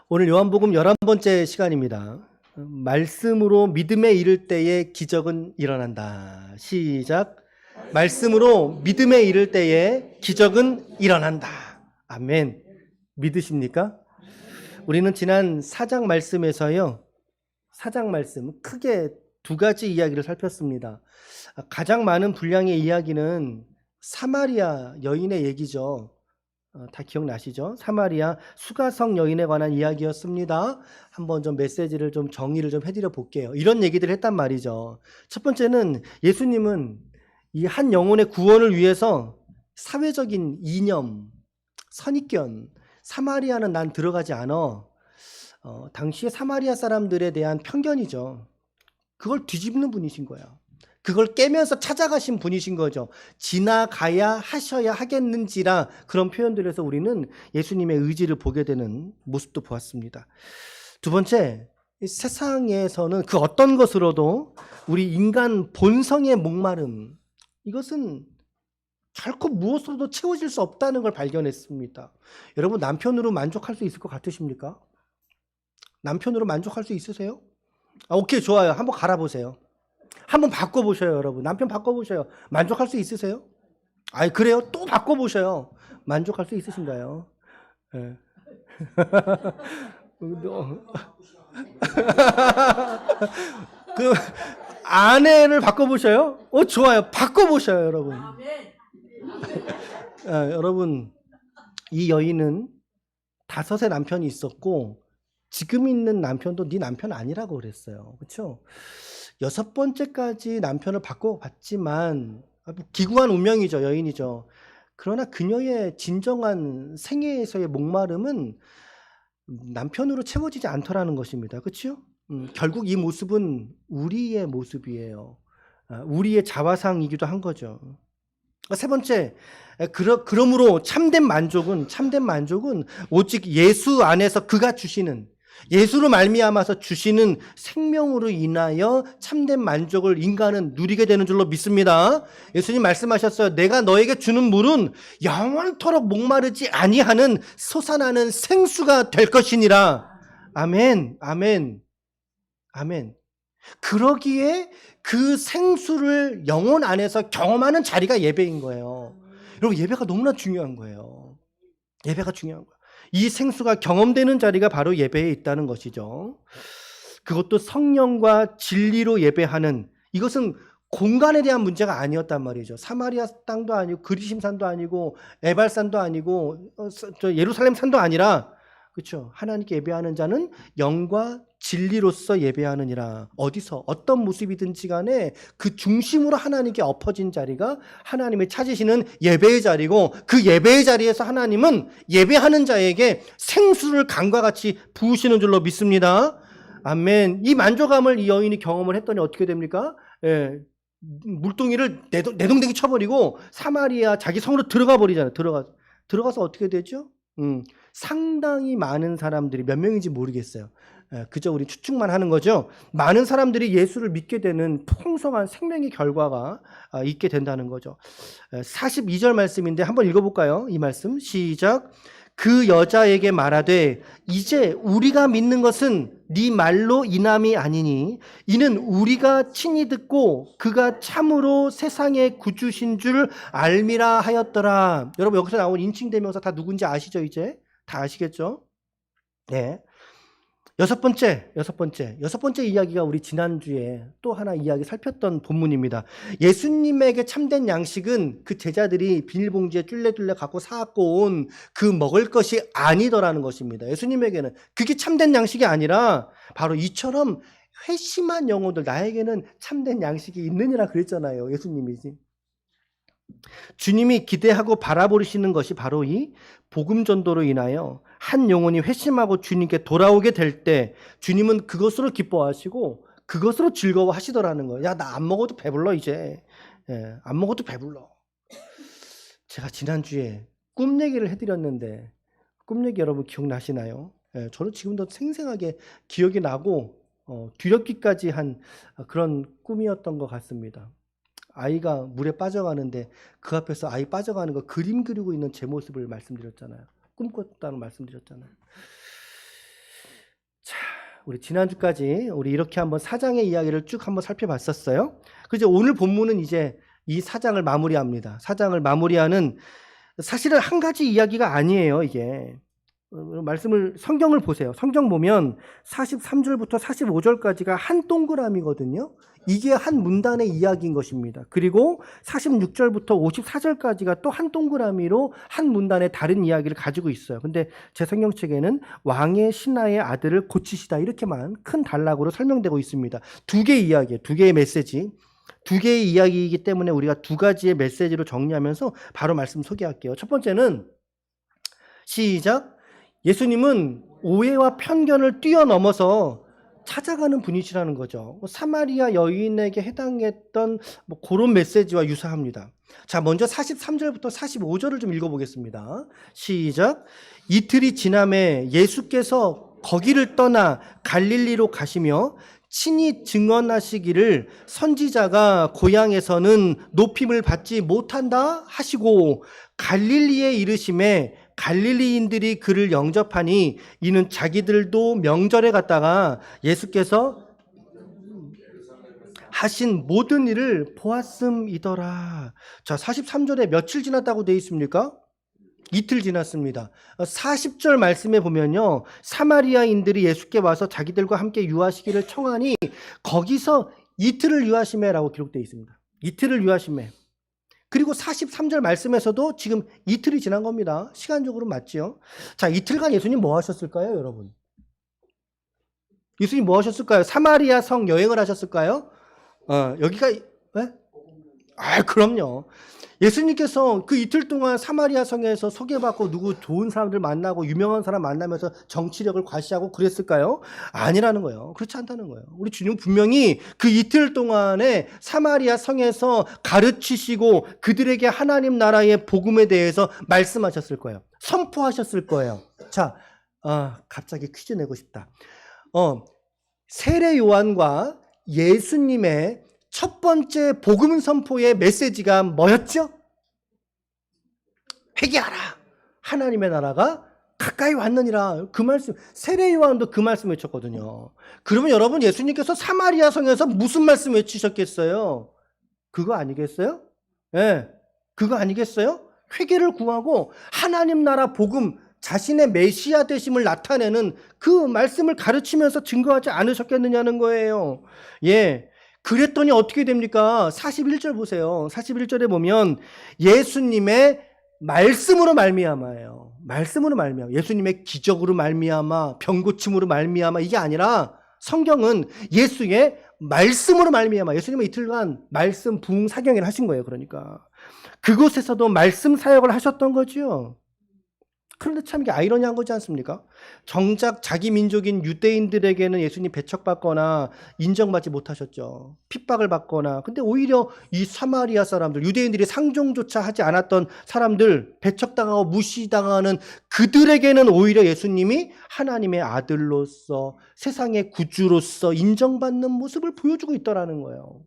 오늘 요한복음 11번째 시간입니다. 말씀으로 믿음에 이를 때에 기적은 일어난다. 시작. 말씀으로 믿음에 이를 때에 기적은 일어난다. 아멘. 믿으십니까? 우리는 지난 4장 말씀에서요. 4장 말씀 크게 두 가지 이야기를 살폈습니다. 가장 많은 분량의 이야기는 사마리아 여인의 얘기죠. 다 기억나시죠? 사마리아 수가성 여인에 관한 이야기였습니다. 한번 좀 메시지를 좀 정리를 좀 해드려 볼게요. 이런 얘기들을 했단 말이죠. 첫 번째는 예수님은 이 한 영혼의 구원을 위해서 사회적인 이념, 선입견, 사마리아는 난 들어가지 않아. 당시에 사마리아 사람들에 대한 편견이죠. 그걸 뒤집는 분이신 거예요. 그걸 깨면서 찾아가신 분이신 거죠. 지나가야 하셔야 하겠는지라 그런 표현들에서 우리는 예수님의 의지를 보게 되는 모습도 보았습니다. 두 번째, 세상에서는 그 어떤 것으로도 우리 인간 본성의 목마름, 이것은 결코 무엇으로도 채워질 수 없다는 걸 발견했습니다. 여러분, 남편으로 만족할 수 있을 것 같으십니까? 남편으로 만족할 수 있으세요? 오케이, 좋아요. 한번 갈아보세요. 한번 바꿔보셔요, 여러분. 남편 바꿔보셔요. 만족할 수 있으세요? 아이, 그래요? 또 바꿔보셔요. 만족할 수 있으신가요? 네. 그 아내를 바꿔보셔요? 좋아요. 바꿔보셔요, 여러분. 여러분, 이 여인은 5의 남편이 있었고 지금 있는 남편도 네 남편 아니라고 그랬어요. 그렇죠? 6번째까지 남편을 바꿔봤지만 기구한 운명이죠. 여인이죠. 그러나 그녀의 진정한 생애에서의 목마름은 남편으로 채워지지 않더라는 것입니다. 그렇죠? 결국 이 모습은 우리의 모습이에요. 우리의 자화상이기도 한 거죠. 세 번째, 그러므로 참된 만족은 오직 예수 안에서 그가 주시는, 예수로 말미암아서 주시는 생명으로 인하여 참된 만족을 인간은 누리게 되는 줄로 믿습니다. 예수님 말씀하셨어요. 내가 너에게 주는 물은 영원토록 목마르지 아니하는 솟아나는 생수가 될 것이니라. 아멘, 아멘, 아멘. 그러기에 그 생수를 영혼 안에서 경험하는 자리가 예배인 거예요. 여러분, 예배가 너무나 중요한 거예요. 예배가 중요한 거예요. 이 생수가 경험되는 자리가 바로 예배에 있다는 것이죠. 그것도 성령과 진리로 예배하는, 이것은 공간에 대한 문제가 아니었단 말이죠. 사마리아 땅도 아니고 그리심 산도 아니고 에발산도 아니고 예루살렘 산도 아니라, 그렇죠? 하나님께 예배하는 자는 영과 진리로서 예배하느니라. 어디서 어떤 모습이든지 간에 그 중심으로 하나님께 엎어진 자리가 하나님이 찾으시는 예배의 자리고, 그 예배의 자리에서 하나님은 예배하는 자에게 생수를 강과 같이 부으시는 줄로 믿습니다. 아멘. 이 만족감을 이 여인이 경험을 했더니 어떻게 됩니까? 물동이를 내동댕이 쳐버리고 사마리아 자기 성으로 들어가 버리잖아요. 들어가서 어떻게 되죠? 상당히 많은 사람들이, 몇 명인지 모르겠어요. 그저 우리 추측만 하는 거죠. 많은 사람들이 예수를 믿게 되는 풍성한 생명의 결과가 있게 된다는 거죠. 42절 말씀인데 한번 읽어볼까요? 이 말씀 시작. 그 여자에게 말하되 이제 우리가 믿는 것은 네 말로 인함이 아니니 이는 우리가 친히 듣고 그가 참으로 세상의 구주신 줄 알미라 하였더라. 여러분, 여기서 나온 인칭대명사 다 누군지 아시죠? 이제 다 아시겠죠? 네. 여섯 번째 이야기가 우리 지난주에 또 하나 이야기 살폈던 본문입니다. 예수님에게 참된 양식은 그 제자들이 비닐봉지에 쫄래쫄래 갖고 사갖고 온 그 먹을 것이 아니더라는 것입니다. 예수님에게는 그게 참된 양식이 아니라 바로 이처럼 회심한 영혼들, 나에게는 참된 양식이 있느니라 그랬잖아요. 예수님이지. 주님이 기대하고 바라보시는 것이 바로 이 복음 전도로 인하여 한 영혼이 회심하고 주님께 돌아오게 될 때 주님은 그것으로 기뻐하시고 그것으로 즐거워하시더라는 거예요. 야, 나 안 먹어도 배불러 이제. 안 먹어도 배불러. 제가 지난주에 꿈 얘기를 해드렸는데 꿈 얘기 여러분 기억나시나요? 저는 지금도 생생하게 기억이 나고 뒤덮기까지 한 그런 꿈이었던 것 같습니다. 아이가 물에 빠져가는데 그 앞에서 아이 빠져가는 거 그림 그리고 있는 제 모습을 말씀드렸잖아요. 꿈꿨다는 말씀드렸잖아요. 우리 지난주까지 우리 이렇게 한번 사장의 이야기를 쭉 한번 살펴봤었어요. 그죠? 오늘 본문은 이제 이 사장을 마무리합니다. 사장을 마무리하는 사실은 한 가지 이야기가 아니에요, 이게. 성경을 보세요. 성경 보면 43절부터 45절까지가 한 동그라미거든요. 이게 한 문단의 이야기인 것입니다. 그리고 46절부터 54절까지가 또 한 동그라미로 한 문단의 다른 이야기를 가지고 있어요. 근데 제 성경책에는 왕의 신하의 아들을 고치시다 이렇게만 큰 단락으로 설명되고 있습니다. 두 개의 이야기예요. 두 개의 메시지. 두 개의 이야기이기 때문에 우리가 두 가지의 메시지로 정리하면서 바로 말씀 소개할게요. 첫 번째는 시작. 예수님은 오해와 편견을 뛰어넘어서 찾아가는 분이시라는 거죠. 사마리아 여인에게 해당했던 그런 메시지와 유사합니다. 자, 먼저 43절부터 45절을 좀 읽어보겠습니다. 시작. 이틀이 지남에 예수께서 거기를 떠나 갈릴리로 가시며 친히 증언하시기를 선지자가 고향에서는 높임을 받지 못한다 하시고 갈릴리에 이르심에 갈릴리인들이 그를 영접하니 이는 자기들도 명절에 갔다가 예수께서 하신 모든 일을 보았음이더라. 자, 43절에 며칠 지났다고 되어 있습니까? 이틀 지났습니다. 40절 말씀에 보면요, 사마리아인들이 예수께 와서 자기들과 함께 유하시기를 청하니 거기서 이틀을 유하시매라고 기록되어 있습니다. 이틀을 유하시매. 그리고 43절 말씀에서도 지금 이틀이 지난 겁니다. 시간적으로 맞죠? 자, 이틀간 예수님 뭐 하셨을까요, 여러분? 예수님 뭐 하셨을까요? 사마리아 성 여행을 하셨을까요? 여기가, 네? 그럼요. 예수님께서 그 이틀 동안 사마리아 성에서 소개받고 누구 좋은 사람들 만나고 유명한 사람 만나면서 정치력을 과시하고 그랬을까요? 아니라는 거예요. 그렇지 않다는 거예요. 우리 주님은 분명히 그 이틀 동안에 사마리아 성에서 가르치시고 그들에게 하나님 나라의 복음에 대해서 말씀하셨을 거예요. 선포하셨을 거예요. 자, 갑자기 퀴즈 내고 싶다. 세례 요한과 예수님의 첫 번째 복음 선포의 메시지가 뭐였죠? 회개하라. 하나님의 나라가 가까이 왔느니라. 그 말씀. 세례 요한도 그 말씀 외쳤거든요. 그러면 여러분, 예수님께서 사마리아 성에서 무슨 말씀 외치셨겠어요? 그거 아니겠어요? 네, 그거 아니겠어요? 회개를 구하고 하나님 나라 복음, 자신의 메시아 되심을 나타내는 그 말씀을 가르치면서 증거하지 않으셨겠느냐는 거예요. 예. 그랬더니 어떻게 됩니까? 41절 보세요. 41절에 보면 예수님의 말씀으로 말미암아예요. 말씀으로 말미암아. 예수님의 기적으로 말미암아, 병고침으로 말미암아 이게 아니라 성경은 예수의 말씀으로 말미암아. 예수님은 이틀간 말씀 부흥 사경을 하신 거예요. 그러니까 그곳에서도 말씀 사역을 하셨던 거죠. 그런데 참 이게 아이러니한 거지 않습니까? 정작 자기 민족인 유대인들에게는 예수님 배척받거나 인정받지 못하셨죠. 핍박을 받거나. 근데 오히려 이 사마리아 사람들, 유대인들이 상종조차 하지 않았던 사람들, 배척당하고 무시당하는 그들에게는 오히려 예수님이 하나님의 아들로서 세상의 구주로서 인정받는 모습을 보여주고 있더라는 거예요.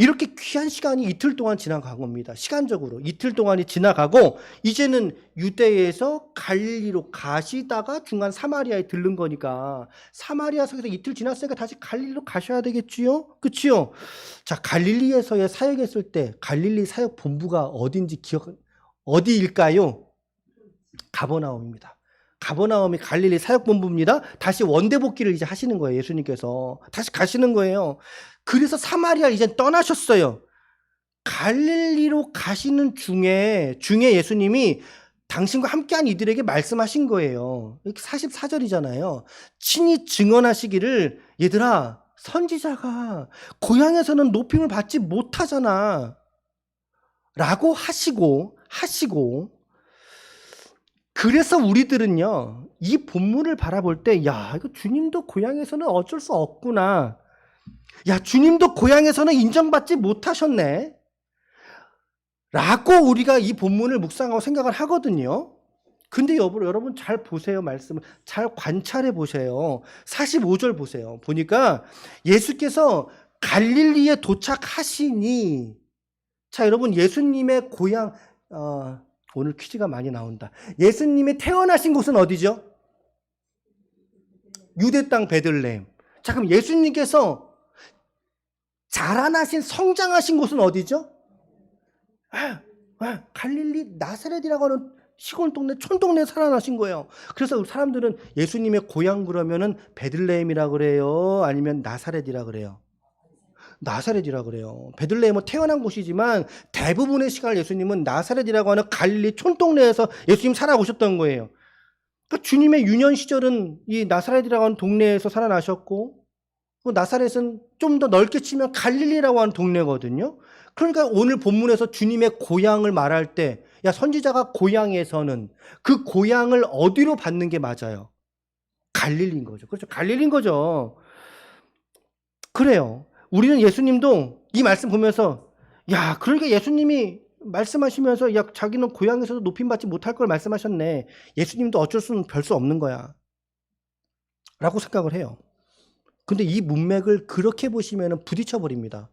이렇게 귀한 시간이 이틀 동안 지나간 겁니다. 시간적으로 이틀 동안이 지나가고 이제는 유대에서 갈릴리로 가시다가 중간 사마리아에 들른 거니까 사마리아 성에서 이틀 지났으니까 다시 갈릴리로 가셔야 되겠지요? 그치요? 자, 갈릴리에서의 사역했을 때 갈릴리 사역 본부가 어디일까요? 가버나움입니다. 가버나움이 갈릴리 사역본부입니다. 다시 원대복귀를 이제 하시는 거예요. 예수님께서 다시 가시는 거예요. 그래서 사마리아 이제 떠나셨어요. 갈릴리로 가시는 중에 예수님이 당신과 함께한 이들에게 말씀하신 거예요. 이렇게 44절이잖아요. 친히 증언하시기를 얘들아, 선지자가 고향에서는 높임을 받지 못하잖아 라고 하시고 그래서 우리들은요, 이 본문을 바라볼 때, 야, 이거 주님도 고향에서는 어쩔 수 없구나. 야, 주님도 고향에서는 인정받지 못하셨네. 라고 우리가 이 본문을 묵상하고 생각을 하거든요. 근데 여러분 잘 보세요. 말씀을 잘 관찰해 보세요. 45절 보세요. 보니까 예수께서 갈릴리에 도착하시니, 자, 여러분 예수님의 고향, 오늘 퀴즈가 많이 나온다. 예수님이 태어나신 곳은 어디죠? 유대 땅 베들레헴. 자, 그럼 예수님께서 자라나신, 성장하신 곳은 어디죠? 갈릴리 나사렛이라고 하는 시골 동네, 촌동네에 살아나신 거예요. 그래서 사람들은 예수님의 고향 그러면은 베들레헴이라 그래요? 아니면 나사렛이라 그래요? 나사렛이라 그래요. 베들레헴은 태어난 곳이지만 대부분의 시간을 예수님은 나사렛이라고 하는 갈릴리 촌동네에서 예수님 살아오셨던 거예요. 그러니까 주님의 유년 시절은 이 나사렛이라고 하는 동네에서 살아나셨고, 나사렛은 좀 더 넓게 치면 갈릴리라고 하는 동네거든요. 그러니까 오늘 본문에서 주님의 고향을 말할 때, 야, 선지자가 고향에서는 그 고향을 어디로 받는 게 맞아요? 갈릴리인 거죠. 그렇죠. 갈릴리인 거죠. 그래요. 우리는 예수님도 이 말씀 보면서, 야, 그러니까 예수님이 말씀하시면서, 야, 자기는 고향에서도 높임받지 못할 걸 말씀하셨네. 예수님도 어쩔 수는 별 수 없는 거야. 라고 생각을 해요. 근데 이 문맥을 그렇게 보시면 부딪혀 버립니다.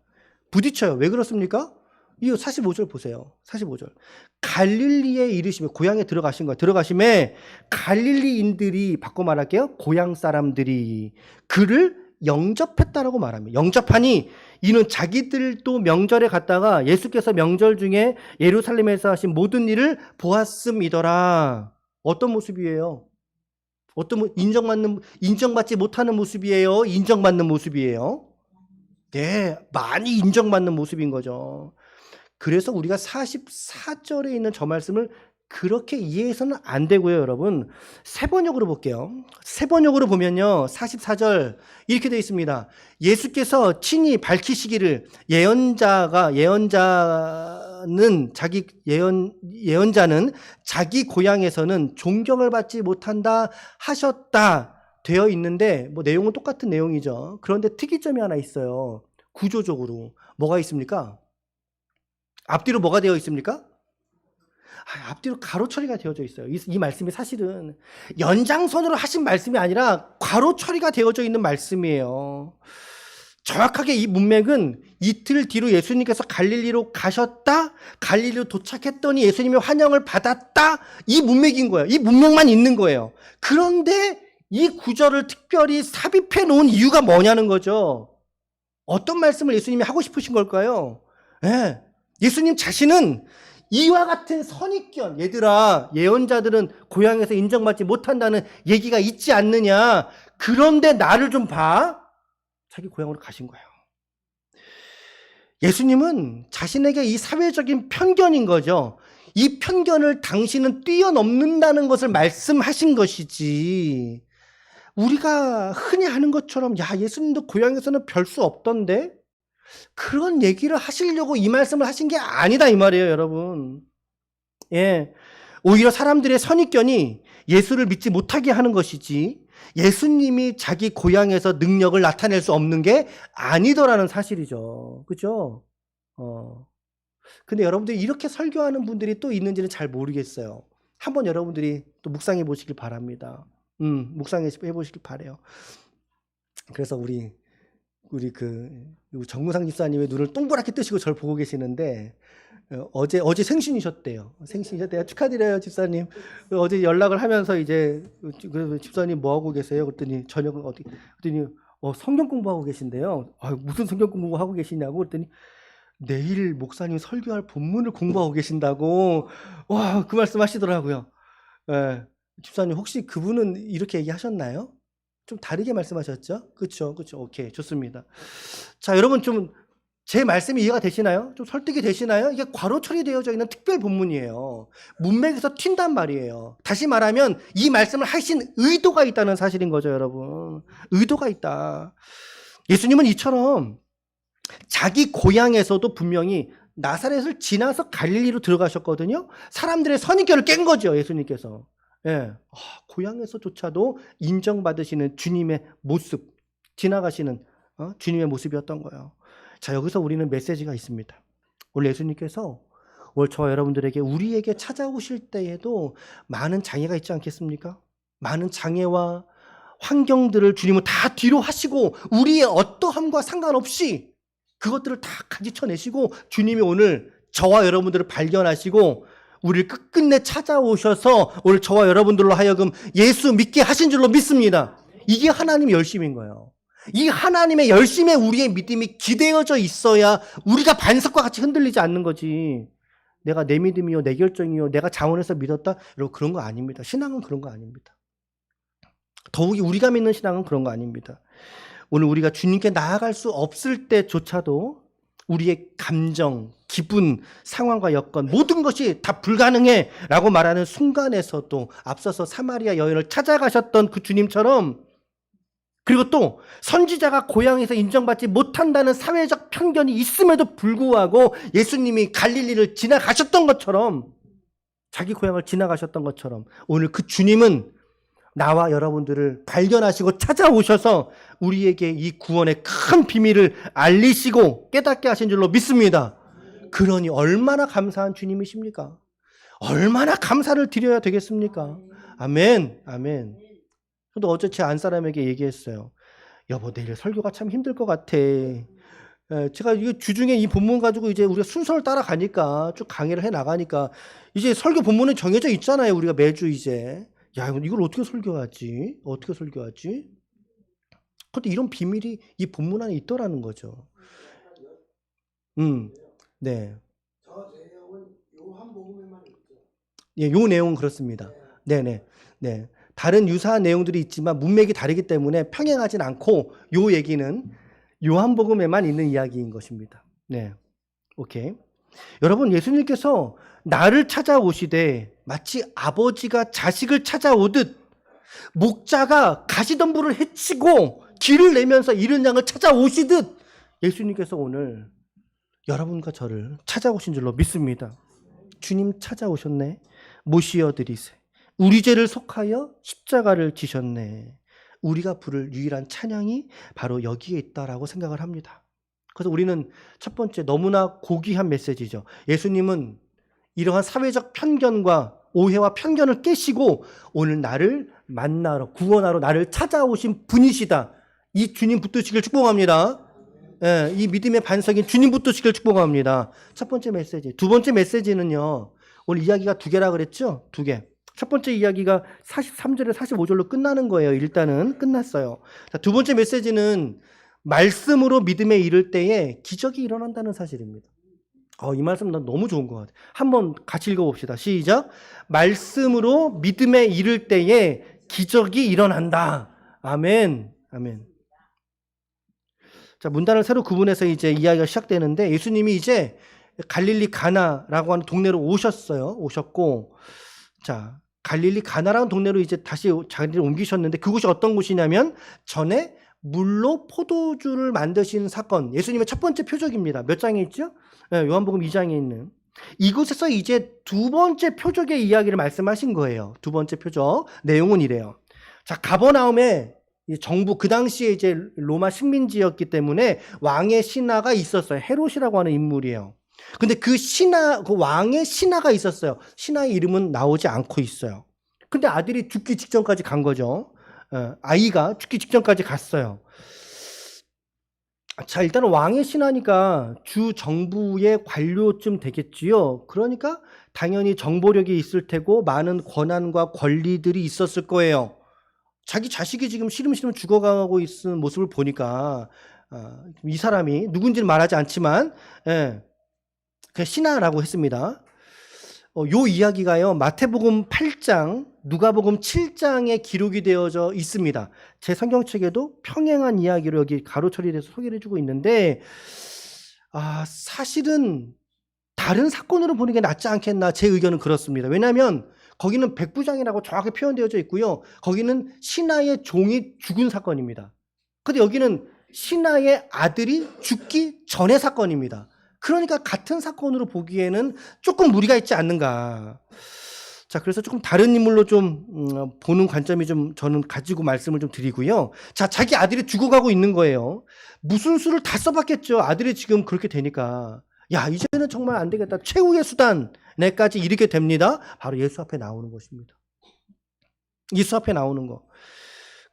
부딪혀요. 왜 그렇습니까? 이 45절 보세요. 45절. 갈릴리에 이르시며, 고향에 들어가신 거예요. 들어가심에 갈릴리인들이, 바꿔 말할게요. 고향 사람들이 그를 영접했다라고 말합니다. 영접하니 이는 자기들도 명절에 갔다가 예수께서 명절 중에 예루살렘에서 하신 모든 일을 보았음이더라. 어떤 모습이에요? 인정받지 못하는 모습이에요? 인정받는 모습이에요? 네, 많이 인정받는 모습인 거죠. 그래서 우리가 44절에 있는 저 말씀을 그렇게 이해해서는 안 되고요, 여러분. 세 번역으로 볼게요. 세 번역으로 보면요, 44절 이렇게 되어 있습니다. 예수께서 친히 밝히시기를 예언자는 자기 고향에서는 존경을 받지 못한다 하셨다 되어 있는데, 뭐 내용은 똑같은 내용이죠. 그런데 특이점이 하나 있어요. 구조적으로 뭐가 있습니까? 앞뒤로 뭐가 되어 있습니까? 앞뒤로 가로 처리가 되어져 있어요. 이 말씀이 사실은 연장선으로 하신 말씀이 아니라 가로 처리가 되어져 있는 말씀이에요. 정확하게 이 문맥은 이틀 뒤로 예수님께서 갈릴리로 가셨다, 갈릴리로 도착했더니 예수님의 환영을 받았다, 이 문맥인 거예요. 이 문맥만 있는 거예요. 그런데 이 구절을 특별히 삽입해 놓은 이유가 뭐냐는 거죠. 어떤 말씀을 예수님이 하고 싶으신 걸까요? 네. 예수님 자신은 이와 같은 선입견, 얘들아, 예언자들은 고향에서 인정받지 못한다는 얘기가 있지 않느냐. 그런데 나를 좀 봐. 자기 고향으로 가신 거예요. 예수님은 자신에게 이 사회적인 편견인 거죠. 이 편견을 당신은 뛰어넘는다는 것을 말씀하신 것이지, 우리가 흔히 하는 것처럼, 야, 예수님도 고향에서는 별 수 없던데? 그런 얘기를 하시려고 이 말씀을 하신 게 아니다, 이 말이에요, 여러분. 예. 오히려 사람들의 선입견이 예수를 믿지 못하게 하는 것이지, 예수님이 자기 고향에서 능력을 나타낼 수 없는 게 아니더라는 사실이죠. 그죠? 근데 여러분들이 이렇게 설교하는 분들이 또 있는지는 잘 모르겠어요. 한번 여러분들이 또 묵상해 보시길 바랍니다. 묵상해 보시길 바래요. 그래서 우리 정무상 집사님의 눈을 동그랗게 뜨시고 저를 보고 계시는데, 어제 생신이셨대요. 축하드려요, 집사님. 어제 연락을 하면서 이제, 그래서 집사님 뭐 하고 계세요? 그랬더니 저녁은 그랬더니 성경 공부하고 계신데요. 무슨 성경 공부하고 계시냐고 그랬더니 내일 목사님 설교할 본문을 공부하고 계신다고, 와, 그 말씀 하시더라고요. 예. 집사님 혹시 그분은 이렇게 얘기하셨나요? 좀 다르게 말씀하셨죠? 그렇죠. 오케이, 좋습니다. 자, 여러분 좀 제 말씀이 이해가 되시나요? 좀 설득이 되시나요? 이게 괄호 처리되어져 있는 특별 본문이에요. 문맥에서 튄단 말이에요. 다시 말하면 이 말씀을 하신 의도가 있다는 사실인 거죠, 여러분. 의도가 있다. 예수님은 이처럼 자기 고향에서도 분명히 나사렛을 지나서 갈릴리로 들어가셨거든요. 사람들의 선입견을 깬 거죠, 예수님께서. 예. 고향에서조차도 인정받으시는 주님의 모습, 지나가시는 주님의 모습이었던 거예요. 자, 여기서 우리는 메시지가 있습니다. 오늘 예수님께서 오늘 저와 여러분들에게, 우리에게 찾아오실 때에도 많은 장애가 있지 않겠습니까? 많은 장애와 환경들을 주님은 다 뒤로 하시고 우리의 어떠함과 상관없이 그것들을 다 가지쳐내시고 주님이 오늘 저와 여러분들을 발견하시고 우리를 끝끝내 찾아오셔서 오늘 저와 여러분들로 하여금 예수 믿게 하신 줄로 믿습니다. 이게 하나님의 열심인 거예요. 이 하나님의 열심에 우리의 믿음이 기대어져 있어야 우리가 반석과 같이 흔들리지 않는 거지. 내가 내 믿음이요, 내 결정이요, 내가 자원해서 믿었다. 여러분, 그런 거 아닙니다. 신앙은 그런 거 아닙니다. 더욱이 우리가 믿는 신앙은 그런 거 아닙니다. 오늘 우리가 주님께 나아갈 수 없을 때조차도 우리의 감정, 기분, 상황과 여건 모든 것이 다 불가능해 라고 말하는 순간에서도 앞서서 사마리아 여인을 찾아가셨던 그 주님처럼, 그리고 또 선지자가 고향에서 인정받지 못한다는 사회적 편견이 있음에도 불구하고 예수님이 갈릴리를 지나가셨던 것처럼, 자기 고향을 지나가셨던 것처럼 오늘 그 주님은 나와 여러분들을 발견하시고 찾아오셔서 우리에게 이 구원의 큰 비밀을 알리시고 깨닫게 하신 줄로 믿습니다. 그러니 얼마나 감사한 주님이십니까? 얼마나 감사를 드려야 되겠습니까? 아멘, 아멘. 저도 어제 제 안사람에게 얘기했어요. 여보, 내일 설교가 참 힘들 것 같아. 제가 이 주중에 이 본문 가지고 이제 우리가 순서를 따라가니까 쭉 강의를 해 나가니까 이제 설교 본문은 정해져 있잖아요. 우리가 매주 이제. 야, 이걸 어떻게 설교하지? 어떻게 설교하지? 근데 이런 비밀이 이 본문 안에 있더라는 거죠. 네. 저 내용은 요한복음에만 있죠. 예, 요 내용은 그렇습니다. 네네. 네. 다른 유사한 내용들이 있지만 문맥이 다르기 때문에 평행하진 않고 요 얘기는 요한복음에만 있는 이야기인 것입니다. 네. 오케이. 여러분, 예수님께서 나를 찾아오시되 마치 아버지가 자식을 찾아오듯 목자가 가시덤불을 헤치고 길을 내면서 잃은 양을 찾아오시듯 예수님께서 오늘 여러분과 저를 찾아오신 줄로 믿습니다. 주님 찾아오셨네. 모시어 드리세. 우리 죄를 속하여 십자가를 지셨네. 우리가 부를 유일한 찬양이 바로 여기에 있다라고 생각을 합니다. 그래서 우리는 첫 번째 너무나 고귀한 메시지죠. 예수님은 이러한 사회적 편견과 오해와 편견을 깨시고 오늘 나를 만나러, 구원하러 나를 찾아오신 분이시다. 이 주님 붙드시길 축복합니다. 예, 이 믿음의 반석인 주님 붙드시길 축복합니다. 첫 번째 메시지. 두 번째 메시지는요. 오늘 이야기가 두 개라 그랬죠? 두 개. 첫 번째 이야기가 43절에 45절로 끝나는 거예요. 일단은 끝났어요. 자, 두 번째 메시지는 말씀으로 믿음에 이를 때에 기적이 일어난다는 사실입니다. 이 말씀 난 너무 좋은 것 같아요. 한번 같이 읽어봅시다. 시작. 말씀으로 믿음에 이를 때에 기적이 일어난다. 아멘. 아멘. 자, 문단을 새로 구분해서 이제 이야기가 시작되는데 예수님이 이제 갈릴리 가나라고 하는 동네로 오셨고, 자, 갈릴리 가나라는 동네로 이제 다시 자리를 옮기셨는데 그곳이 어떤 곳이냐면 전에 물로 포도주를 만드신 사건, 예수님의 첫 번째 표적입니다. 몇 장에 있죠? 요한복음 2장에 있는. 이곳에서 이제 두 번째 표적의 이야기를 말씀하신 거예요. 두 번째 표적. 내용은 이래요. 자, 가버나움에 정부, 그 당시에 이제 로마 식민지였기 때문에 왕의 신하가 있었어요. 헤롯이라고 하는 인물이에요. 근데 그 왕의 신하가 있었어요. 신하의 이름은 나오지 않고 있어요. 근데 아들이 죽기 직전까지 간 거죠. 아이가 죽기 직전까지 갔어요. 자, 일단은 왕의 신하니까 주 정부의 관료쯤 되겠지요. 그러니까 당연히 정보력이 있을 테고 많은 권한과 권리들이 있었을 거예요. 자기 자식이 지금 시름시름 죽어가고 있는 모습을 보니까 이 사람이 누군지는 말하지 않지만 그 신하라고 했습니다. 요 이야기가요, 마태복음 8장, 누가복음 7장에 기록이 되어져 있습니다. 제 성경책에도 평행한 이야기로 여기 가로 처리돼서 소개를 해주고 있는데, 사실은 다른 사건으로 보는 게 낫지 않겠나, 제 의견은 그렇습니다. 왜냐하면 거기는 백부장이라고 정확히 표현되어져 있고요. 거기는 신하의 종이 죽은 사건입니다. 근데 여기는 신하의 아들이 죽기 전의 사건입니다. 그러니까 같은 사건으로 보기에는 조금 무리가 있지 않는가. 자, 그래서 조금 다른 인물로 좀 보는 관점이 좀 저는 가지고 말씀을 좀 드리고요. 자, 자기 아들이 죽어가고 있는 거예요. 무슨 수를 다 써봤겠죠. 아들이 지금 그렇게 되니까. 야, 이제는 정말 안 되겠다. 최후의 수단에까지 이르게 됩니다. 바로 예수 앞에 나오는 것입니다. 예수 앞에 나오는 거.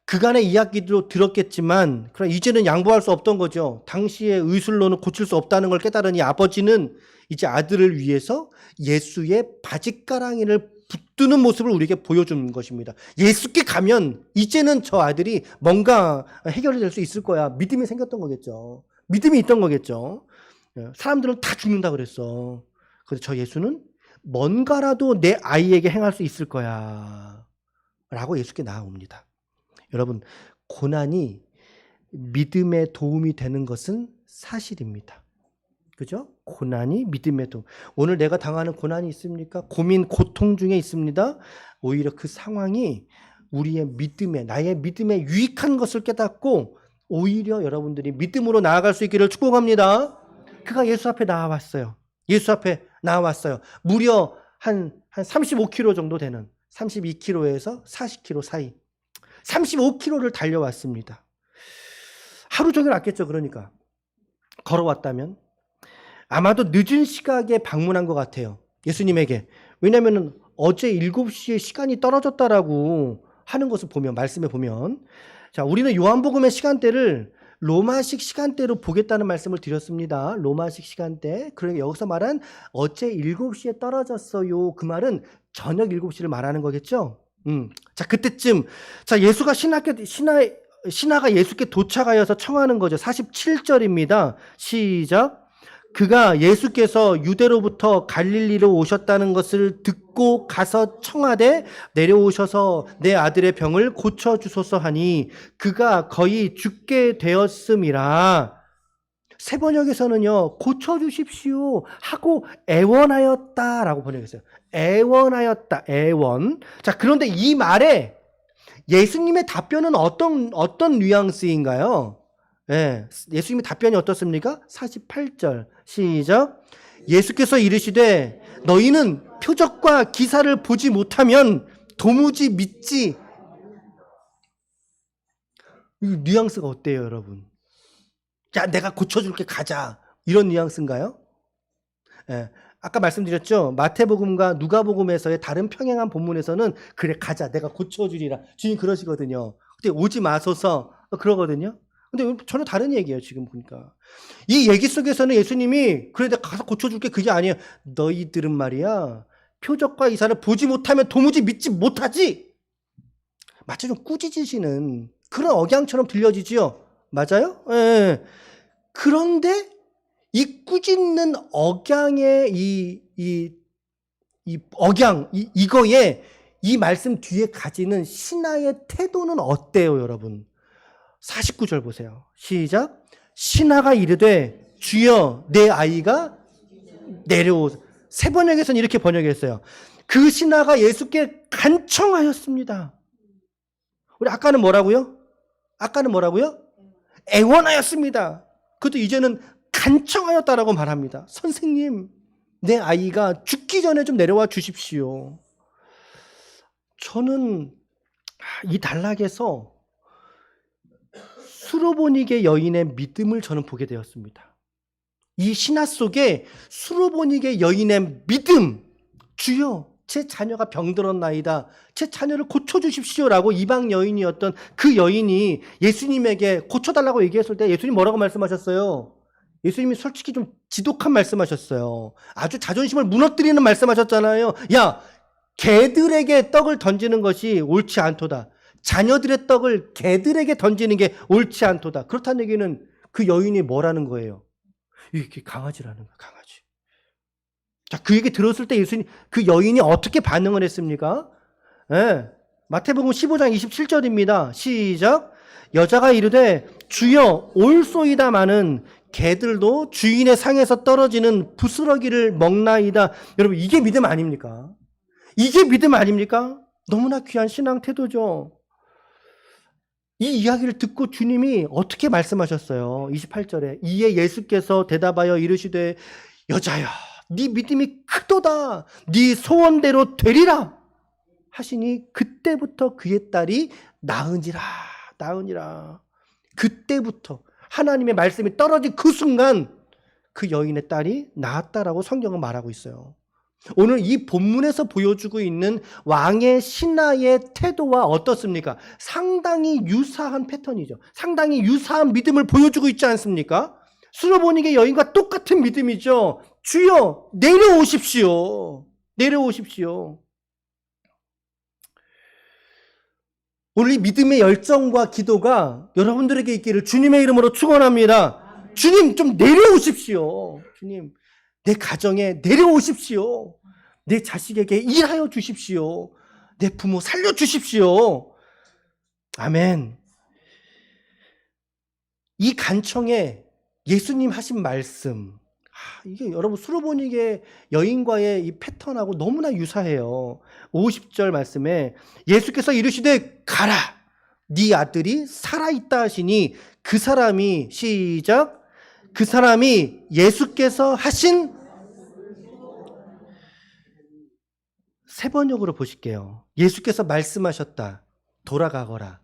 그간의 이야기도 들었겠지만 그럼 이제는 양보할 수 없던 거죠. 당시의 의술로는 고칠 수 없다는 걸 깨달으니 아버지는 이제 아들을 위해서 예수의 바짓가랑이를 붙드는 모습을 우리에게 보여주는 것입니다. 예수께 가면 이제는 저 아들이 뭔가 해결이 될 수 있을 거야. 믿음이 생겼던 거겠죠. 믿음이 있던 거겠죠. 사람들은 다 죽는다 그랬어. 그래서 저 예수는 뭔가라도 내 아이에게 행할 수 있을 거야 라고 예수께 나아옵니다. 여러분, 고난이 믿음에 도움이 되는 것은 사실입니다. 그죠? 고난이 믿음의 도움. 오늘 내가 당하는 고난이 있습니까? 고민, 고통 중에 있습니다. 오히려 그 상황이 우리의 믿음에, 나의 믿음에 유익한 것을 깨닫고 오히려 여러분들이 믿음으로 나아갈 수 있기를 축복합니다. 그가 예수 앞에 나와왔어요. 예수 앞에 나와왔어요. 무려 한 35km 정도 되는 32km에서 40km 사이 35km를 달려왔습니다. 하루 종일 왔겠죠. 그러니까 걸어왔다면 아마도 늦은 시각에 방문한 것 같아요. 예수님에게. 왜냐하면 어제 7시에 시간이 떨어졌다라고 하는 것을 보면, 말씀에 보면, 자, 우리는 요한복음의 시간대를 로마식 시간대로 보겠다는 말씀을 드렸습니다. 로마식 시간대. 그러니까 여기서 말한 어제 7시에 떨어졌어요. 그 말은 저녁 7시를 말하는 거겠죠. 자, 그때쯤, 자, 예수가 신하가 예수께 도착하여서 청하는 거죠. 47절입니다. 시작. 그가 예수께서 유대로부터 갈릴리로 오셨다는 것을 듣고 가서 청하되 내려오셔서 내 아들의 병을 고쳐주소서 하니 그가 거의 죽게 되었음이라. 세 번역에서는요, 고쳐주십시오 하고 애원하였다라고 번역했어요. 애원하였다, 애원. 자, 그런데 이 말에 예수님의 답변은 어떤 뉘앙스인가요? 예, 예수님의 답변이 어떻습니까? 48절 시작. 예수께서 이르시되 너희는 표적과 기사를 보지 못하면 도무지 믿지. 이 뉘앙스가 어때요, 여러분? 야, 내가 고쳐줄게, 가자, 이런 뉘앙스인가요? 예, 아까 말씀드렸죠. 마태복음과 누가복음에서의 다른 평행한 본문에서는 그래, 가자, 내가 고쳐주리라, 주님 그러시거든요. 근데 오지 마소서 그러거든요. 근데 전혀 다른 얘기예요, 지금 보니까. 이 얘기 속에서는 예수님이 그래, 내가 가서 고쳐줄게, 그게 아니에요. 너희들은 말이야, 표적과 이사를 보지 못하면 도무지 믿지 못하지. 마치 좀 꾸짖으시는 그런 억양처럼 들려지지요. 맞아요? 예. 그런데 이 꾸짖는 억양의 이 억양, 이거에 이 말씀 뒤에 가지는 신하의 태도는 어때요, 여러분? 49절 보세요. 시작. 신하가 이르되 주여 내 아이가 내려오. 세 번역에서는 이렇게 번역했어요. 그 신하가 예수께 간청하였습니다. 우리 아까는 뭐라고요? 애원하였습니다. 그것도 이제는 간청하였다라고 말합니다. 선생님, 내 아이가 죽기 전에 좀 내려와 주십시오. 저는 이 단락에서 수로보니게 여인의 믿음을 저는 보게 되었습니다. 이 신화 속에 수로보니게 여인의 믿음, 주여 제 자녀가 병들었나이다, 제 자녀를 고쳐주십시오라고 이방 여인이었던 그 여인이 예수님에게 고쳐달라고 얘기했을 때 예수님 뭐라고 말씀하셨어요? 예수님이 솔직히 좀 지독한 말씀하셨어요. 아주 자존심을 무너뜨리는 말씀하셨잖아요. 야, 개들에게 떡을 던지는 것이 옳지 않도다. 자녀들의 떡을 개들에게 던지는 게 옳지 않도다. 그렇다는 얘기는 그 여인이 뭐라는 거예요? 이게 강아지라는 거예요, 강아지. 자, 그 얘기 들었을 때 예수님, 그 여인이 어떻게 반응을 했습니까? 예. 마태복음 15장 27절입니다. 시작. 여자가 이르되 주여 올소이다마는 개들도 주인의 상에서 떨어지는 부스러기를 먹나이다. 여러분, 이게 믿음 아닙니까? 이게 믿음 아닙니까? 너무나 귀한 신앙 태도죠. 이 이야기를 듣고 주님이 어떻게 말씀하셨어요? 28절에 이에 예수께서 대답하여 이르시되 여자야, 네 믿음이 크도다, 네 소원대로 되리라 하시니 그때부터 그의 딸이 나으니라. 그때부터 하나님의 말씀이 떨어진 그 순간 그 여인의 딸이 나았다라고 성경은 말하고 있어요. 오늘 이 본문에서 보여주고 있는 왕의 신하의 태도와 어떻습니까? 상당히 유사한 패턴이죠. 상당히 유사한 믿음을 보여주고 있지 않습니까? 수로보니게 여인과 똑같은 믿음이죠. 주여 내려오십시오. 오늘 이 믿음의 열정과 기도가 여러분들에게 있기를 주님의 이름으로 축원합니다. 주님 좀 내려오십시오. 주님 내 가정에 내려오십시오. 내 자식에게 일하여 주십시오. 내 부모 살려주십시오. 아멘. 이 간청에 예수님 하신 말씀, 이게 여러분 수르보니게 여인과의 이 패턴하고 너무나 유사해요. 50절 말씀에 예수께서 이르시되 가라, 네 아들이 살아있다 하시니 그 사람이, 시작, 그 사람이 예수께서 하신, 세 번역으로 보실게요. 예수께서 말씀하셨다. 돌아가거라.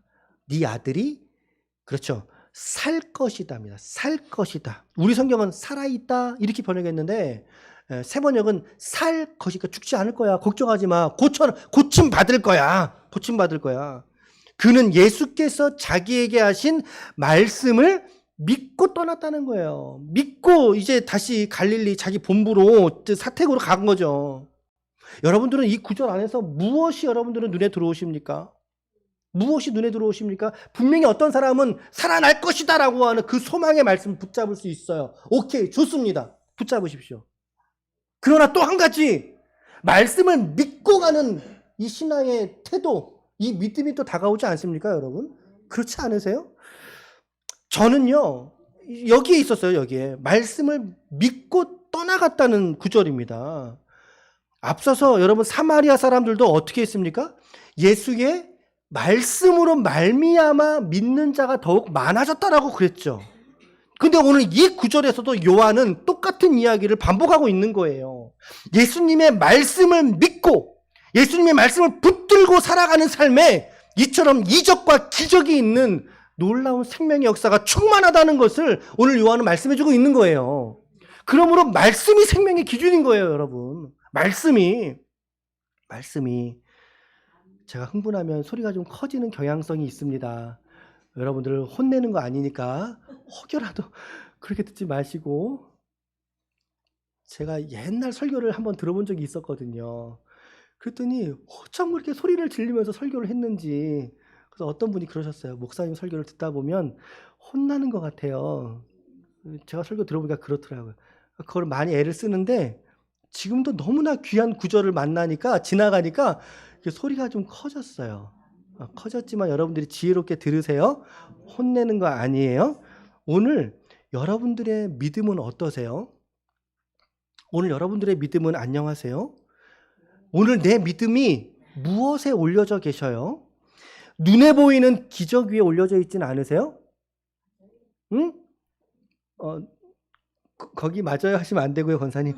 네 아들이, 그렇죠, 살 것이다입니다. 살 것이다. 우리 성경은 살아있다 이렇게 번역했는데 세 번역은 살 것이니까 죽지 않을 거야. 걱정하지 마. 고침 받을 거야. 고침 받을 거야. 그는 예수께서 자기에게 하신 말씀을 믿고 떠났다는 거예요. 믿고 이제 다시 갈릴리 자기 본부로 사택으로 간 거죠. 여러분들은 이 구절 안에서 무엇이 여러분들은 눈에 들어오십니까? 무엇이 눈에 들어오십니까? 분명히 어떤 사람은 살아날 것이다 라고 하는 그 소망의 말씀을 붙잡을 수 있어요. 오케이, 좋습니다. 붙잡으십시오. 그러나 또 한 가지, 말씀을 믿고 가는 이 신앙의 태도, 이 믿음이 또 다가오지 않습니까, 여러분? 그렇지 않으세요? 저는요, 여기에 있었어요, 여기에. 말씀을 믿고 떠나갔다는 구절입니다. 앞서서 여러분 사마리아 사람들도 어떻게 했습니까? 예수의 말씀으로 말미암아 믿는 자가 더욱 많아졌다라고 그랬죠. 근데 오늘 이 구절에서도 요한은 똑같은 이야기를 반복하고 있는 거예요. 예수님의 말씀을 믿고 예수님의 말씀을 붙들고 살아가는 삶에 이처럼 이적과 기적이 있는 놀라운 생명의 역사가 충만하다는 것을 오늘 요한은 말씀해주고 있는 거예요. 그러므로 말씀이 생명의 기준인 거예요, 여러분. 말씀이 제가 흥분하면 소리가 좀 커지는 경향성이 있습니다. 여러분들을 혼내는 거 아니니까 혹여라도 그렇게 듣지 마시고, 제가 옛날 설교를 한번 들어본 적이 있었거든요. 그랬더니 어쩜 그렇게 소리를 지르면서 설교를 했는지, 그래서 어떤 분이 그러셨어요. 목사님 설교를 듣다 보면 혼나는 것 같아요. 제가 설교 들어보니까 그렇더라고요. 그걸 많이 애를 쓰는데 지금도 너무나 귀한 구절을 만나니까 지나가니까 소리가 좀 커졌어요. 커졌지만 여러분들이 지혜롭게 들으세요. 혼내는 거 아니에요. 오늘 여러분들의 믿음은 어떠세요? 오늘 여러분들의 믿음은 안녕하세요? 오늘 내 믿음이 무엇에 올려져 계셔요? 눈에 보이는 기적 위에 올려져 있지는 않으세요? 응? 거기 맞아요 하시면 안 되고요, 권사님.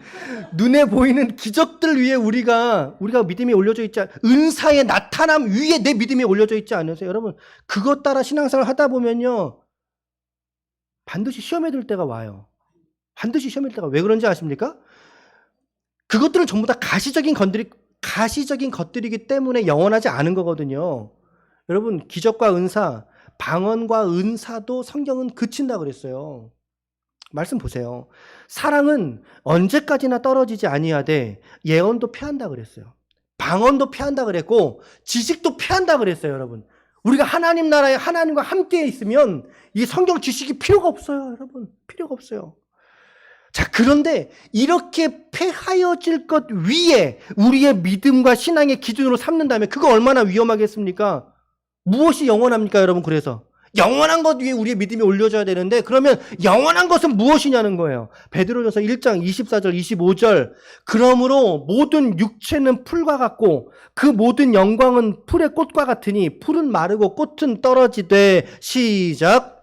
눈에 보이는 기적들 위에 우리가 믿음이 올려져 있지 은사의 나타남 위에 내 믿음이 올려져 있지 않으세요? 여러분, 그것 따라 신앙생활 하다 보면요, 반드시 시험에 들 때가 와요. 반드시 시험에 들 때가. 왜 그런지 아십니까? 그것들은 전부 다 가시적인 것들이기 때문에 영원하지 않은 거거든요. 여러분, 기적과 은사, 방언과 은사도 성경은 그친다 그랬어요. 말씀 보세요. 사랑은 언제까지나 떨어지지 아니하되 예언도 패한다 그랬어요. 방언도 패한다 그랬고 지식도 패한다 그랬어요, 여러분. 우리가 하나님 나라에 하나님과 함께 있으면 이 성경 지식이 필요가 없어요, 여러분. 필요가 없어요. 자, 그런데 이렇게 패하여질 것 위에 우리의 믿음과 신앙의 기준으로 삼는다면 그거 얼마나 위험하겠습니까? 무엇이 영원합니까, 여러분? 그래서 영원한 것 위에 우리의 믿음이 올려져야 되는데, 그러면 영원한 것은 무엇이냐는 거예요. 베드로전서 1장 24절 25절 그러므로 모든 육체는 풀과 같고 그 모든 영광은 풀의 꽃과 같으니 풀은 마르고 꽃은 떨어지되, 시작,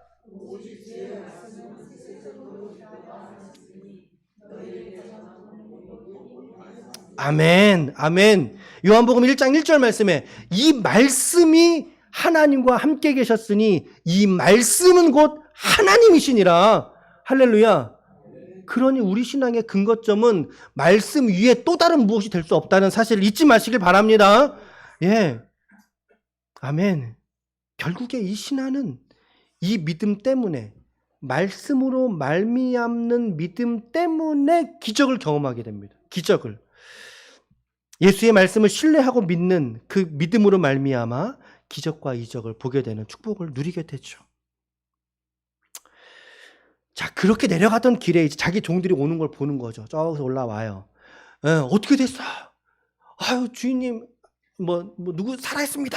아멘, 아멘. 요한복음 1장 1절 말씀에 이 말씀이 하나님과 함께 계셨으니 이 말씀은 곧 하나님이시니라. 할렐루야. 그러니 우리 신앙의 근거점은 말씀 위에 또 다른 무엇이 될 수 없다는 사실을 잊지 마시길 바랍니다. 예, 아멘. 결국에 이 신앙은 이 믿음 때문에, 말씀으로 말미암는 믿음 때문에 기적을 경험하게 됩니다. 기적을. 예수의 말씀을 신뢰하고 믿는 그 믿음으로 말미암아 기적과 이적을 보게 되는 축복을 누리게 되죠. 자, 그렇게 내려가던 길에 이제 자기 종들이 오는 걸 보는 거죠. 저기서 올라와요. 예, 어떻게 됐어? 아유, 주인님, 누구 살아있습니다.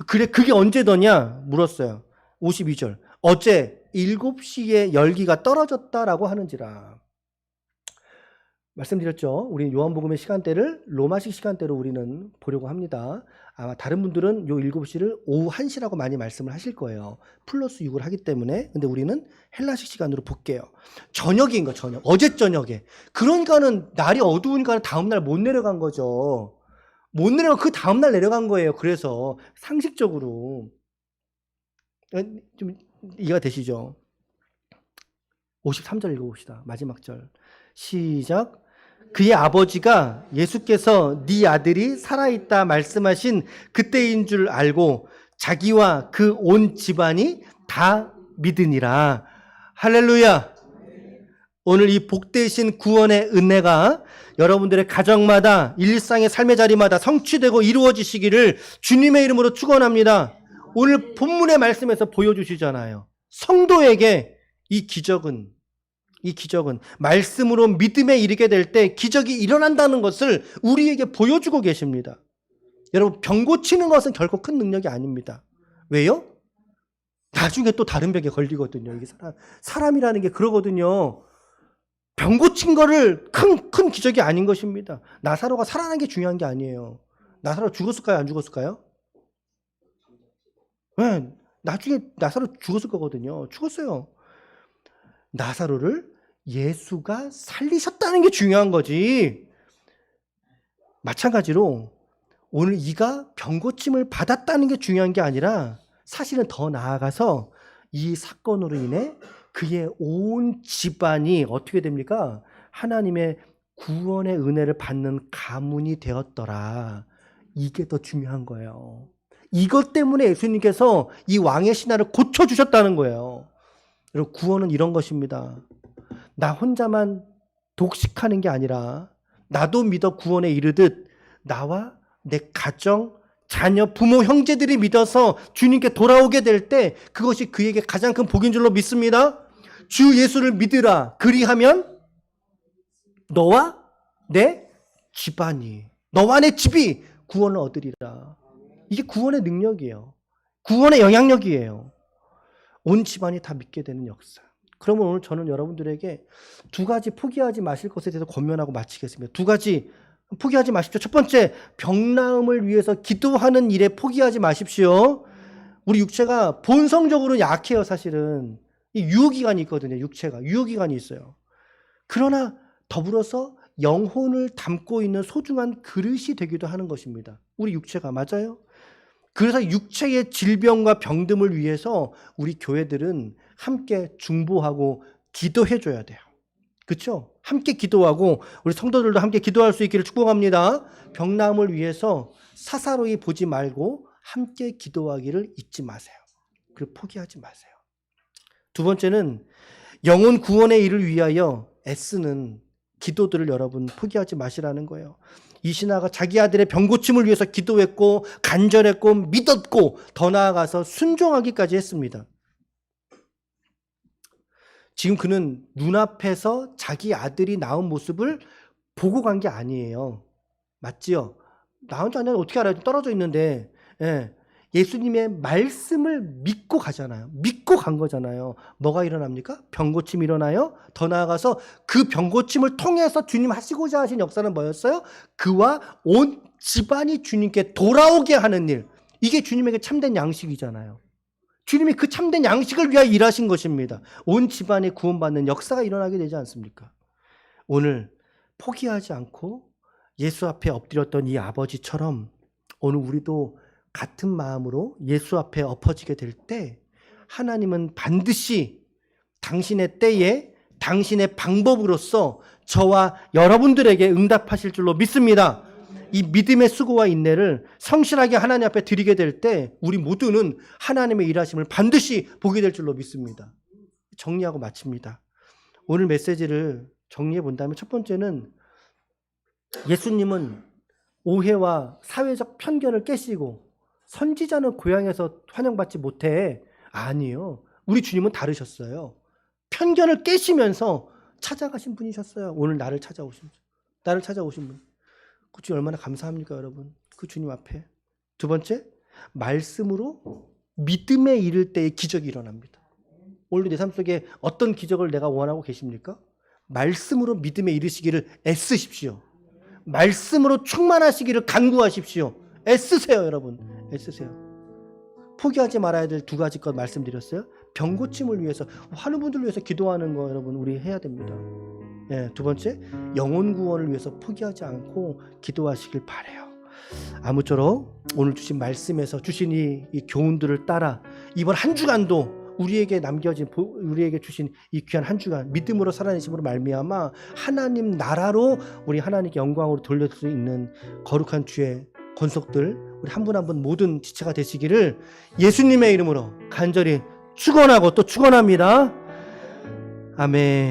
그래, 그게 언제더냐? 물었어요. 52절. 어제 7시에 열기가 떨어졌다라고 하는지라. 말씀드렸죠. 우리 요한복음의 시간대를 로마식 시간대로 우리는 보려고 합니다. 아마 다른 분들은 요 7시를 오후 1시라고 많이 말씀을 하실 거예요. 플러스 6을 하기 때문에. 근데 우리는 헬라식 시간으로 볼게요. 저녁인 거, 저녁. 어제 저녁에. 그러니까는 날이 어두우니까 다음날 못 내려간 거죠. 못 내려가, 그 다음날 내려간 거예요. 그래서 상식적으로. 좀 이해가 되시죠? 53절 읽어봅시다. 마지막 절. 시작. 그의 아버지가 예수께서 네 아들이 살아있다 말씀하신 그때인 줄 알고 자기와 그 온 집안이 다 믿으니라. 할렐루야. 오늘 이 복되신 구원의 은혜가 여러분들의 가정마다 일상의 삶의 자리마다 성취되고 이루어지시기를 주님의 이름으로 축원합니다. 오늘 본문의 말씀에서 보여주시잖아요. 성도에게 이 기적은 말씀으로 믿음에 이르게 될 때 기적이 일어난다는 것을 우리에게 보여주고 계십니다. 여러분, 병 고치는 것은 결코 큰 능력이 아닙니다. 왜요? 나중에 또 다른 병에 걸리거든요. 이게 사람이라는 게 그러거든요. 병 고친 거를 큰 기적이 아닌 것입니다. 나사로가 살아난 게 중요한 게 아니에요. 나사로 죽었을까요? 안 죽었을까요? 네, 나중에 나사로 죽었을 거거든요. 죽었어요. 나사로를 예수가 살리셨다는 게 중요한 거지. 마찬가지로 오늘 이가 병고침을 받았다는 게 중요한 게 아니라 사실은 더 나아가서 이 사건으로 인해 그의 온 집안이 어떻게 됩니까? 하나님의 구원의 은혜를 받는 가문이 되었더라. 이게 더 중요한 거예요. 이것 때문에 예수님께서 이 왕의 신하를 고쳐주셨다는 거예요. 여러분, 구원은 이런 것입니다. 나 혼자만 독식하는 게 아니라 나도 믿어 구원에 이르듯 나와 내 가정, 자녀, 부모, 형제들이 믿어서 주님께 돌아오게 될 때 그것이 그에게 가장 큰 복인 줄로 믿습니다. 주 예수를 믿으라. 그리하면 너와 내 집안이, 너와 내 집이 구원을 얻으리라. 이게 구원의 능력이에요. 구원의 영향력이에요. 온 집안이 다 믿게 되는 역사. 그러면 오늘 저는 여러분들에게 두 가지 포기하지 마실 것에 대해서 권면하고 마치겠습니다. 두 가지 포기하지 마십시오. 첫 번째, 병나음을 위해서 기도하는 일에 포기하지 마십시오. 우리 육체가 본성적으로 약해요, 사실은. 이 유효기간이 있거든요, 육체가. 유효기간이 있어요. 그러나 더불어서 영혼을 담고 있는 소중한 그릇이 되기도 하는 것입니다. 우리 육체가. 맞아요? 그래서 육체의 질병과 병듦을 위해서 우리 교회들은 함께 중보하고 기도해 줘야 돼요. 그렇죠? 함께 기도하고 우리 성도들도 함께 기도할 수 있기를 축복합니다. 병나음을 위해서 사사로이 보지 말고 함께 기도하기를 잊지 마세요. 그리고 포기하지 마세요. 두 번째는 영혼 구원의 일을 위하여 애쓰는 기도들을 여러분 포기하지 마시라는 거예요. 이 신하가 자기 아들의 병고침을 위해서 기도했고 간절했고 믿었고 더 나아가서 순종하기까지 했습니다. 지금 그는 눈앞에서 자기 아들이 나온 모습을 보고 간 게 아니에요. 맞지요? 나온 지 아니라 어떻게 알아요? 떨어져 있는데. 예. 예수님의 말씀을 믿고 가잖아요. 믿고 간 거잖아요. 뭐가 일어납니까? 병고침이 일어나요. 더 나아가서 그 병고침을 통해서 주님 하시고자 하신 역사는 뭐였어요? 그와 온 집안이 주님께 돌아오게 하는 일. 이게 주님에게 참된 양식이잖아요. 주님이 그 참된 양식을 위하여 일하신 것입니다. 온 집안이 구원받는 역사가 일어나게 되지 않습니까? 오늘 포기하지 않고 예수 앞에 엎드렸던 이 아버지처럼 오늘 우리도 같은 마음으로 예수 앞에 엎어지게 될 때 하나님은 반드시 당신의 때에 당신의 방법으로서 저와 여러분들에게 응답하실 줄로 믿습니다. 이 믿음의 수고와 인내를 성실하게 하나님 앞에 드리게 될 때 우리 모두는 하나님의 일하심을 반드시 보게 될 줄로 믿습니다. 정리하고 마칩니다. 오늘 메시지를 정리해 본다면 첫 번째는 예수님은 오해와 사회적 편견을 깨시고 선지자는 고향에서 환영받지 못해. 아니요. 우리 주님은 다르셨어요. 편견을 깨시면서 찾아가신 분이셨어요. 오늘 나를 찾아오신 분. 그 주님 얼마나 감사합니까, 여러분? 그 주님 앞에. 두 번째, 말씀으로 믿음에 이를 때의 기적이 일어납니다. 오늘 내 삶 속에 어떤 기적을 내가 원하고 계십니까? 말씀으로 믿음에 이르시기를 애쓰십시오. 말씀으로 충만하시기를 간구하십시오. 애쓰세요, 여러분. 애쓰세요. 포기하지 말아야 될 두 가지 것 말씀드렸어요. 병 고침을 위해서, 하는 분들을 위해서 기도하는 거 여러분 우리 해야 됩니다. 예, 두 번째, 영혼 구원을 위해서 포기하지 않고 기도하시길 바라요. 아무쪼록 오늘 주신 말씀에서 주신 이 교훈들을 따라 이번 한 주간도 우리에게 주신 이 귀한 한 주간 믿음으로 살아내심으로 말미암아 하나님 나라로 우리 하나님께 영광으로 돌릴 수 있는 거룩한 주의 권속들 우리 한 분 한 분 모든 지체가 되시기를 예수님의 이름으로 간절히 축원하고 또 축원합니다. 아멘.